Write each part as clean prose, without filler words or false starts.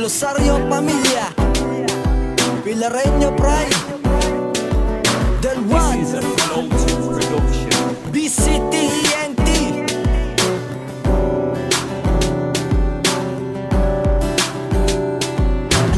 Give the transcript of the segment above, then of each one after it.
Losario Pamilya, Pilareño Pride, Del One, This is a floating production. BCTENT.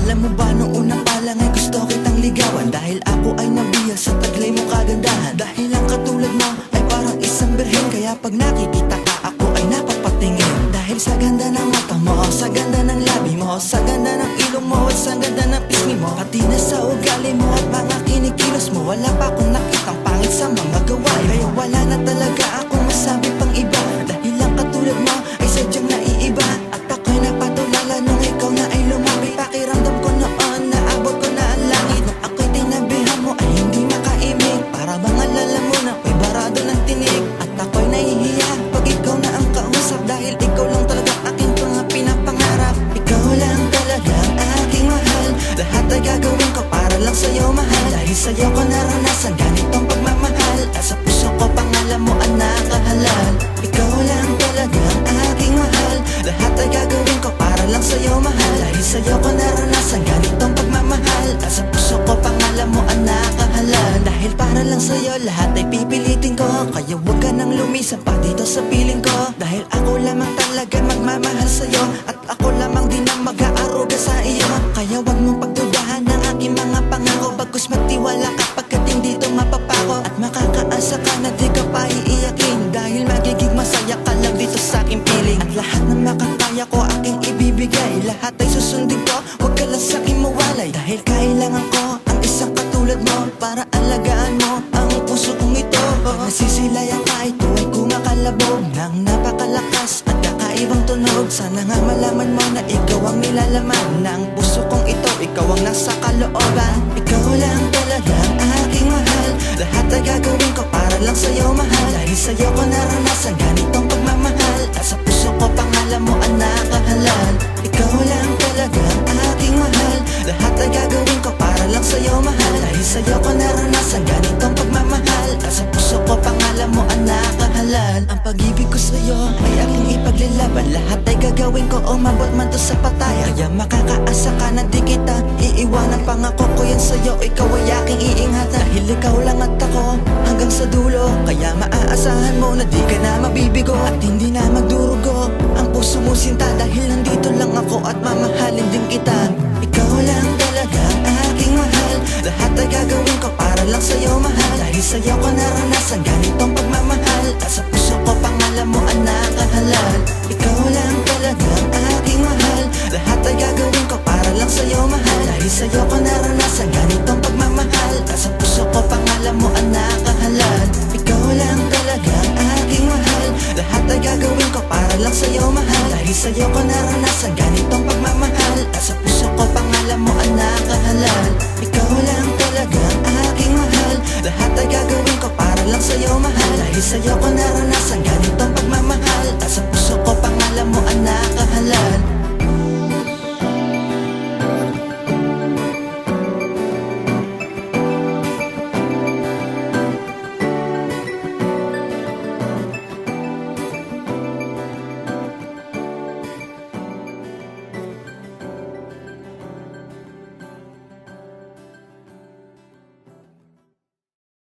Alam mo ba noong una pa lang ay gusto kitang ligawan, dahil ako ay nabiya sa taglay mo kagandahan. Dahil ang katulad mo ay parang isang birhen, kaya pag nakikita ka ako ay napapatingin. Dahil sa ganda ng mata mo, sa ganda ng labi mo, sa ganda ng ilong mo, at sa ganda ng pisngi mo, pati na sa ugali mo at mga kinikilos mo, wala pa akong nakitang pangit sa mga gawain. Kaya wala na talaga akong masabi pang iba, dahil ang katulad mo ay sadyang naiiba. At ako'y napatulala nung ikaw na ay lumapit. Pakiramdam ko noon, naabot ko na ang langit. Nung ako'y tinabihan mo ay hindi makaimik, para bang alala mo na ako'y barado ng tinig. At ako'y nahihiya pag ikaw na ang kausap, dahil ikaw lang talaga aking mga pinapangarap. Ikaw lang talaga ang aking mahal, lahat ay gagawin ko para lang sa'yo mahal. Dahil sa'yo ko naranasan ganitong pagmamahal, at sa puso ko pangalan mo ang nakahalal. Ikaw lang talaga ang aking mahal, lahat ay gagawin ko para lang sa'yo mahal. Dahil sa'yo ko naranasan ganitong pagmamahal, at sa puso ko pangalan mo ang nakahalal. Dahil para lang sa'yo lahat ay pipilitin ko, kaya huwag ka nang lumisan pa dito sa piling ko. Dahil ako lamang talaga magmamahal sa'yo, at ako lamang din ang mag-aaruga sa iyo. Kaya huwag mong pagdudahan ang aking mga pangako, bagkus magtiwala ka pagkat hindi ito mapapako. At makakaasa ka na di ka pa iiyakin, dahil magiging masaya ka lang dito sa aking piling. At lahat ng makakaya ko aking ibibigay, lahat ay susundin ko, huwag ka lang sa'kin mawalay. Dahil kailangan ko ang isang katulad mo, para alagaan mo ang puso kong ito. Pag nasisilayan ka, ito ay kumakalabog ng napakalakas at kakaibang tunog. Sana nga malaman mo na ikaw ang nilalaman ng puso kong ito, ikaw ang nasa kalooban. Ikaw lang talaga ang aking mahal, lahat ay gagawin ko para lang sa'yo mahal. Dahil sa'yo ko naranasan ganitong pagmamahal, at sa puso ko pangalan mo ang nakahalal. Ikaw lang talaga ang aking mahal, lahat ay gagawin ko para lang sa'yo mahal. Dahil sa'yo ko naranasan ganitong pagmamahal, at sa puso ko pangalan mo ang nakahalal. Ang pag-ibig ko sa'yo ay aking ipaglalaban, lahat ay gagawin ko umabot man to sa patayan. Kaya makakaasa ka na di kita iiwanan, pangako ko yan sa'yo, ikaw ay aking iingatan. Dahil ikaw lang at ako hanggang sa dulo, kaya maaasahan mo na di ka na mabibigo, at hindi na magdurugo ang puso mo sinta. Dahil nandito lang ako at mamahalin din kita. Ikaw lang talaga ang aking mahal, lahat ay gagawin ko para lang sa'yo mahal. Dahil sa'yo ko naranasan ganitong pagmamahal, at sa puso ko pangalan mo ang nakahalal. Ikaw lang talaga ang aking mahal, lahat ay gagawin ko para lang sa'yo mahal. Dahil sa'yo ko naranasan ganitong pagmamahal, at sa puso ko pangalan mo ang nakahalal. Ikaw lang talaga ang aking mahal, lahat ay gagawin ko para lang sa'yo mahal. Dahil sa'yo ko naranasan ganitong pagmamahal, at sa puso ko pangalan mo ang nakahalal. Ikaw lang talaga ang aking mahal, lahat ay gagawin ko para lang sa'yo mahal. Dahil sa'yo ko naranasan ganitong pagmamahal, at sa puso ko pangalan mo ang nakahalal.